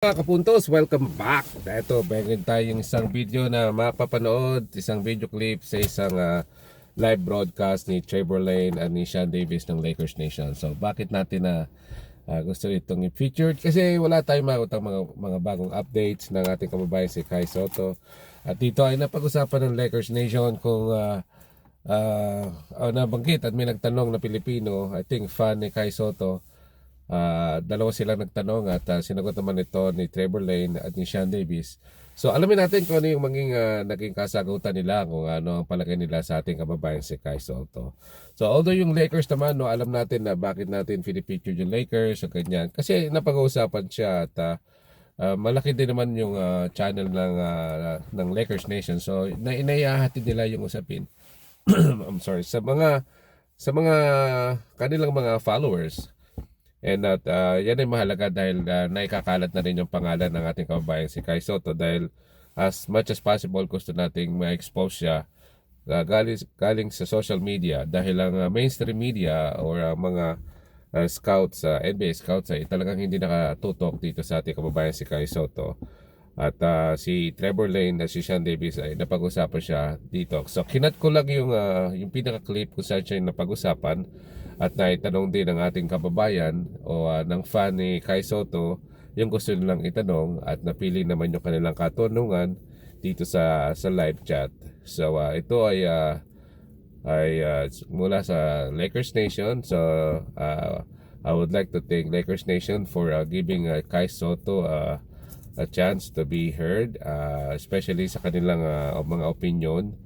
Mga kapuntos, welcome back. Ito, bagay tayong isang video na mapapanood, isang video clip sa isang live broadcast ni Trevor Lane at ni Sean Davis ng Lakers Nation. So, bakit natin gusto itong i-featured? Kasi wala tayong makutang mga bagong updates ng ating kababayan si Kai Sotto. At dito ay napag-usapan ng Lakers Nation kung nabanggit at may nagtanong na Pilipino, I think fan ni Kai Sotto. Dalawa sila nagtanong at sinagot naman ito ni Trevor Lane at ni Sean Davis. So alamin natin kung ano yung naging kasagutan nila, kung ano ang palagay nila sa ating kababayan si Kai Sotto. So although yung Lakers naman, alam natin na bakit natin pinipicture yung Lakers o ganyan. Kasi napag-uusapan siya at malaki din naman yung channel ng Lakers Nation. So inaihahatid nila yung usapin. I'm sorry, sa mga kanilang mga followers. And yan ay mahalaga dahil naikakalat na rin yung pangalan ng ating kababayan si Kai Sotto, dahil as much as possible gusto nating ma-expose siya galing sa social media, dahil ang mainstream media or mga scouts, NBA scouts ay talagang hindi nakatutok dito sa ating kababayan si Kai Sotto. At si Trevor Lane at si Sean Davis ay napag-usapan siya dito. So kinat ko lang yung pinaka-clip kung saan siya napag-usapan. At naitanong din ng ating kababayan o ng fan ni Kai Sotto yung gusto nilang itanong, at napili naman yung kanilang katanungan dito sa live chat. So ito ay mula sa Lakers Nation. So I would like to thank Lakers Nation for giving Kai Sotto a chance to be heard, especially sa kanilang mga opinion,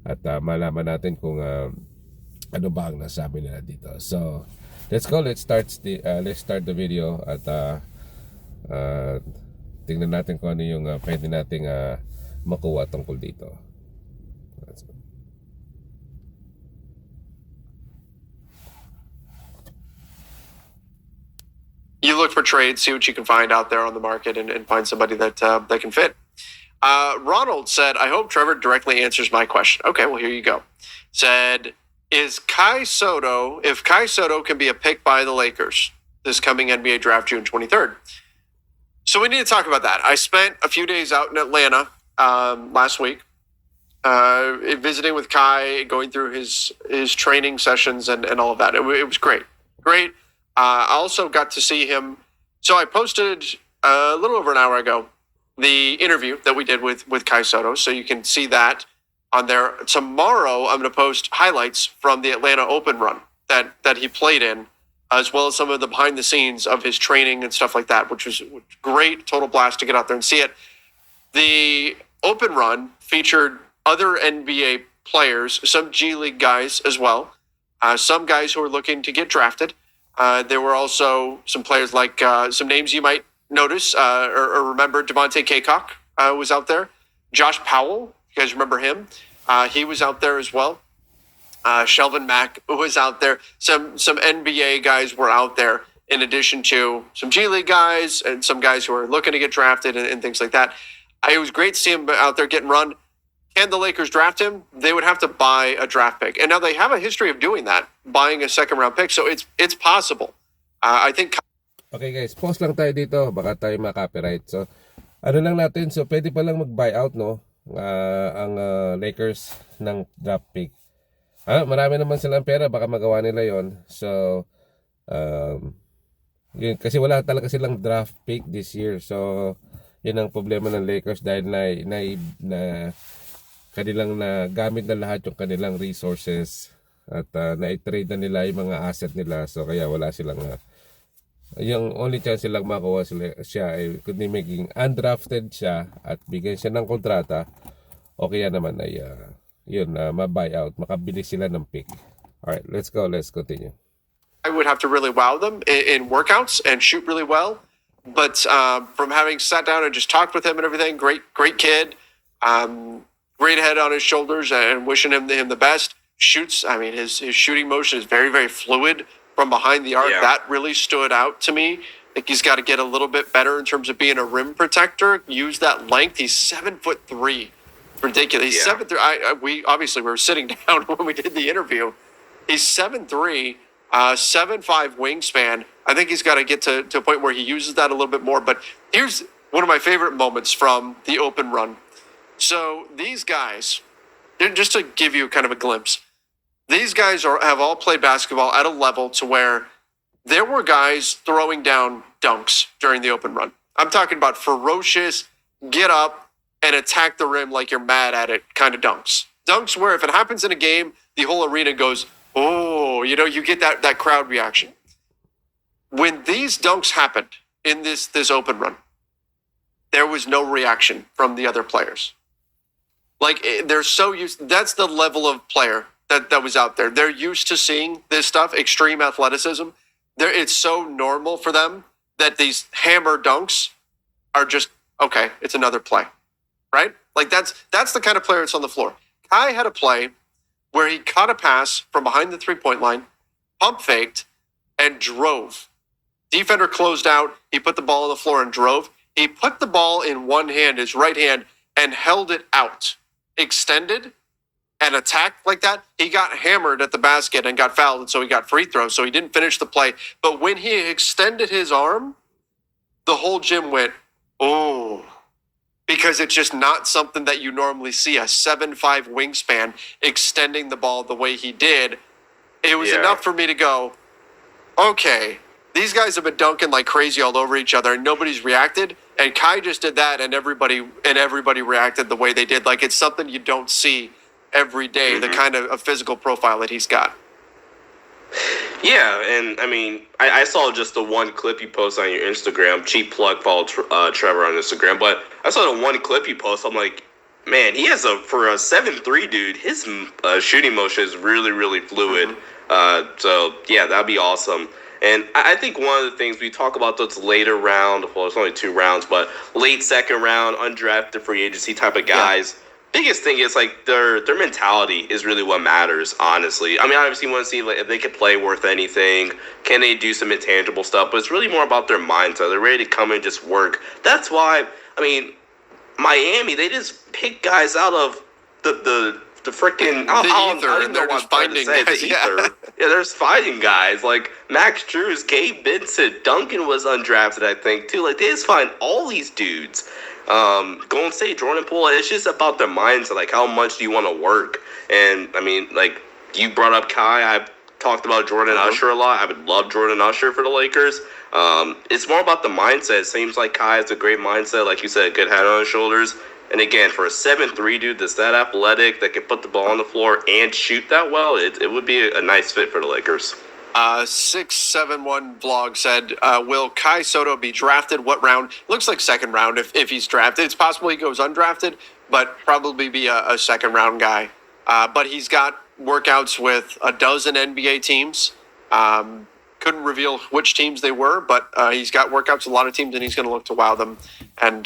at malaman natin kung ano ba ang nasabi nila dito. So let's start the video at tingnan natin kung ano yung pwede nating makuha tungkol dito. Let's go. You look for trades, see what you can find out there on the market, and find somebody that can fit. Ronald said, I hope Trevor directly answers my question. Okay, well, here you go. Said, if Kai Sotto can be a pick by the Lakers this coming NBA draft June 23rd. So we need to talk about that. I spent a few days out in Atlanta last week, visiting with Kai, going through his training sessions and all of that. It was great. I also got to see him. So I posted a little over an hour ago the interview that we did with Kai Sotto. So you can see that on there. Tomorrow, I'm going to post highlights from the Atlanta Open run that he played in, as well as some of the behind the scenes of his training and stuff like that, which was great. Total blast to get out there and see it. The Open run featured other NBA players, some G League guys as well, some guys who are looking to get drafted. There were also some players like some names you might notice or remember. Devontae Kaycock was out there. Josh Powell, you guys remember him? He was out there as well. Shelvin Mack was out there. Some NBA guys were out there, in addition to some G League guys and some guys who are looking to get drafted and things like that. It was great to see him out there getting run. Can the Lakers draft him? They would have to buy a draft pick. And now they have a history of doing that, buying a second-round pick. So it's possible. I think... Okay guys, pause lang tayo dito. Baka tayo ma-copyright. So, ano lang natin. So, pwede pa lang mag-buyout, no? Ang Lakers ng draft pick. Marami naman silang pera. Baka magawa nila yon. So, yun, kasi wala talaga silang draft pick this year. So, yun ang problema ng Lakers dahil na kanilang gamit na lahat yung kanilang resources at na-trade na nila yung mga asset nila. So kaya wala silang yung only chance silang makuha siya ay kundi maging undrafted siya at bigyan siya ng kontrata, o kaya naman ay ma-buyout, makabili sila ng pick. Alright, let's continue. I would have to really wow them in workouts and shoot really well, but from having sat down and just talked with him and everything, great kid, great head on his shoulders, and wishing him the best. Shoots, I mean, his shooting motion is very, very fluid from behind the arc. Yeah. That really stood out to me. I think he's got to get a little bit better in terms of being a rim protector. Use that length. He's 7'3". Ridiculous. He's 7'3". We were sitting down when we did the interview. He's 7'3", 7'5" wingspan. I think he's got to get to a point where he uses that a little bit more. But here's one of my favorite moments from the open run. So these guys, just to give you kind of a glimpse, these guys have all played basketball at a level to where there were guys throwing down dunks during the open run. I'm talking about ferocious, get up and attack the rim like you're mad at it kind of dunks. Dunks where if it happens in a game, the whole arena goes, oh, you get that crowd reaction. When these dunks happened in this open run, there was no reaction from the other players. Like they're so used. That's the level of player that was out there. They're used to seeing this stuff, extreme athleticism. It's so normal for them that these hammer dunks are just okay. It's another play, right? Like that's the kind of player that's on the floor. Kai had a play where he caught a pass from behind the 3-point line, pump faked, and drove. Defender closed out. He put the ball on the floor and drove. He put the ball in one hand, his right hand, and held it out, extended, and attacked like that. He got hammered at the basket and got fouled, and so he got free throws, so he didn't finish the play. But when he extended his arm, the whole gym went, oh, because it's just not something that you normally see, a 7'5" wingspan extending the ball the way he did. It was enough for me to go, okay, these guys have been dunking like crazy all over each other and nobody's reacted. And Kai just did that and everybody reacted the way they did. Like it's something you don't see every day, the kind of physical profile that he's got. Yeah, and I mean, I saw just the one clip you post on your Instagram. Cheap plug, follow Trevor on Instagram. But I saw the one clip you post. I'm like, man, he has for a 7'3" dude, his shooting motion is really, really fluid. So yeah, that'd be awesome. And I think one of the things we talk about those later round, well, it's only 2 rounds, but late second round, undrafted free agency type of guys. Yeah. Biggest thing is like their mentality is really what matters, honestly. I mean, obviously you want to see like if they can play worth anything, can they do some intangible stuff, but it's really more about their mindset. They're ready to come and just work. That's why, I mean, Miami, they just pick guys out of the freaking ether, and they're just finding guys. Yeah, they're finding guys like Max Drews, Gabe Vincent, Duncan was undrafted, I think, too. Like they just find all these dudes. Golden State, Jordan Poole, it's just about their mindset, like how much do you want to work? And I mean, like you brought up Kai, I've talked about Jordan Usher a lot. I would love Jordan Usher for the Lakers. It's more about the mindset. It seems like Kai has a great mindset, like you said, good head on his shoulders. And again, for a 7'3" dude that's that athletic, that can put the ball on the floor and shoot that well, it would be a nice fit for the Lakers. 671 vlog said, will Kai Sotto be drafted? What round? Looks like second round if he's drafted. It's possible he goes undrafted, but probably be a second round guy. But he's got workouts with a dozen NBA teams. Couldn't reveal which teams they were, but he's got workouts with a lot of teams, and he's going to look to wow them and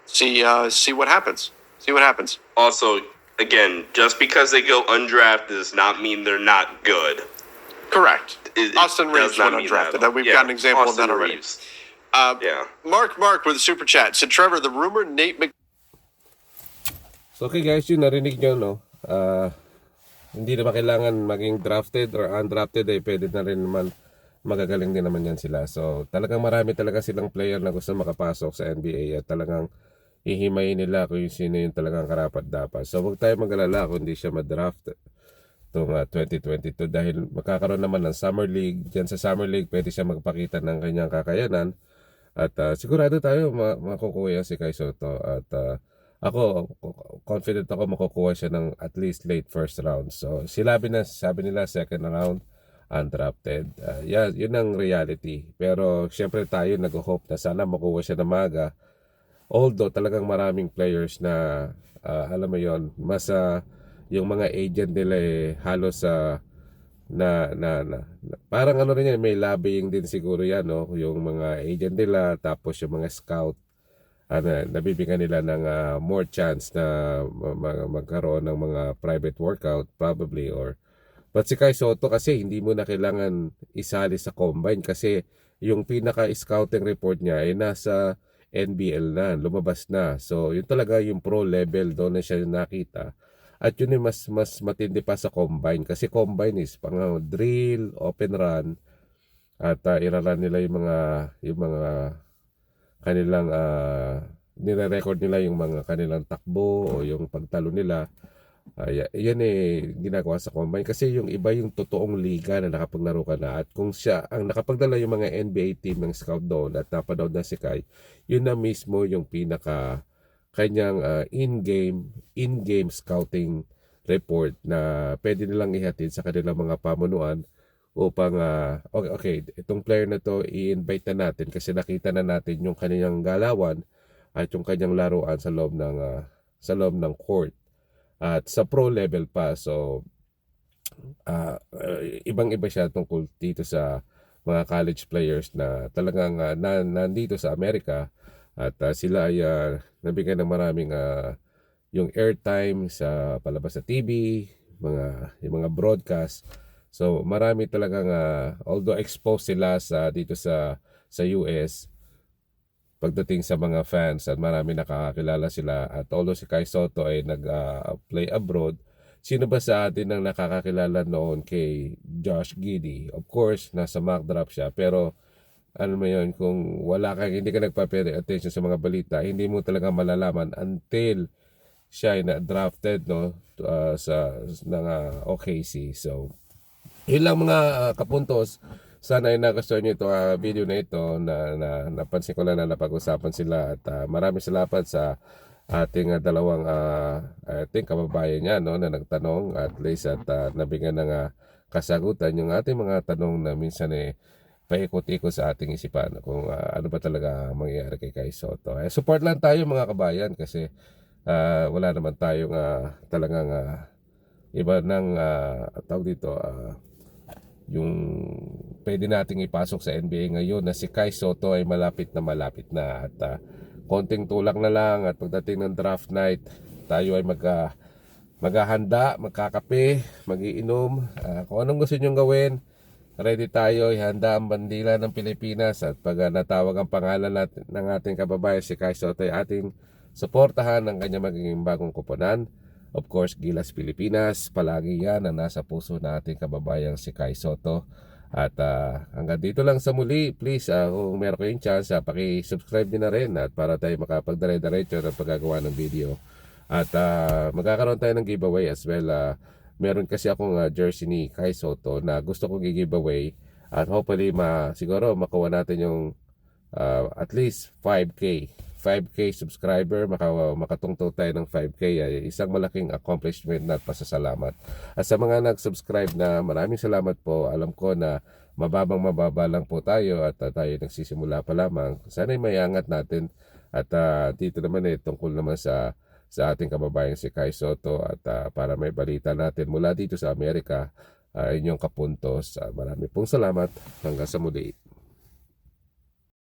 see what happens. See what happens. Also, again, just because they go undrafted does not mean they're not good. Correct. Austin Reeves went undrafted. We've got an example Austin of that already. Mark with a super chat. So Trevor, the rumor Nate So okay guys, yun narinig nyo, no? Hindi naman kailangan maging drafted or undrafted, pwede na rin naman, magagaling din naman yan sila. So talagang marami talaga silang player na gusto makapasok sa NBA at talagang ihimayin nila kung sino yung talagang karapat-dapat. So huwag tayo mag-alala kung hindi siya madraft itong 2022 dahil magkakaroon naman ng Summer League. Diyan sa Summer League pwede siya magpakita ng kanyang kakayanan at sigurado tayo makukuha si Kai Sotto at ako confident ako makukuha siya ng at least late first round. So sabi nila second round undrafted. Yun ang reality. Pero syempre tayo nag-hope na sana makuha siya ng maga. Although talagang maraming players na alam mo yon, mas yung mga agent nila halos parang ano rin yan, may lobbying din siguro yan, no? Yung mga agent nila, tapos yung mga scout nabibigyan nila ng more chance na magkaroon ng mga private workout probably but si Kai Sotto kasi hindi mo na kailangan isali sa combine kasi yung pinaka scouting report niya ay nasa NBL na, lumabas na. So yun talaga yung pro level, doon na siya nakita. At yun yung mas matindi pa sa combine kasi combine is pang drill, open run at iraran nila yung mga kanilang nire-record nila yung mga kanilang takbo o yung pagtalo nila. Yan ginagawa sa combine kasi yung iba yung totoong liga na nakapaglaro ka na, at kung siya ang nakapagdala yung mga NBA team ng scout doon at napanood na si Kai, yun na mismo yung pinaka kanyang in-game scouting report na pwede nilang ihatid sa kanilang mga pamunuan upang okay, itong player na to i-invite na natin kasi nakita na natin yung kanyang galawan at yung kanyang laruan sa loob ng court at sa pro level pa. So ibang-iba siya tungkol dito sa mga college players na talagang nandito sa Amerika at sila ay nabigyan ng maraming yung airtime sa palabas sa TV, yung mga broadcast. So marami talagang although exposed sila dito sa US pagdating sa mga fans at marami nakakakilala sila, at although si Kai Sotto ay nag-play abroad, sino ba sa atin ang nakakakilala noon kay Josh Giddey? Of course, nasa mock draft siya, pero ano mo yun, kung hindi ka nagpa-pay attention sa mga balita, hindi mo talaga malalaman until siya ay na-drafted ng OKC. So, yun lang mga kapuntos. Sana ay nagustuhan nyo itong video na ito na napansin ko lang na napag-usapan sila, at maraming salamat sa ating dalawang ating kababayan niya na nagtanong at least at nabigyan ng kasagutan yung ating mga tanong na minsan paikot-ikot sa ating isipan kung ano ba talaga mangyayari kay Kai Sotto. Support lang tayo mga kabayan kasi wala naman tayong talagang iba ng tawag dito yung pwede nating ipasok sa NBA ngayon na si Kai Sotto ay malapit na at konting tulak na lang at pagdating ng draft night tayo ay maghahanda, magkakape, magiinom, kung anong gusto nyong gawin, ready tayo, ihanda ang bandila ng Pilipinas, at pag natawag ang pangalan ng ating kababayan si Kai Sotto ay ating suportahan ng kanya magiging bagong koponan. Of course, Gilas Pilipinas, palagi yan ang nasa puso na ating kababayang si Kai Sotto. At hanggang dito lang sa muli, please kung meron kayong chance, paki-subscribe din na rin at para tayo makapagdire-diretso ng paggagawa ng video. At magkakaroon tayo ng giveaway as well. Meron kasi akong jersey ni Kai Sotto na gusto kong i-giveaway, at hopefully siguro makuha natin yung at least 5K subscriber, makatungtong tayo ng 5K ay isang malaking accomplishment at pasasalamat. At sa mga nag-subscribe na, maraming salamat po. Alam ko na mababa lang po tayo at tayo nagsisimula pa lamang. Sana'y mayangat natin at dito naman tungkol naman sa ating kababayang si Kai Sotto at para may balita natin mula dito sa Amerika, inyong kapuntos. Marami pong salamat. Hanggang sa muli.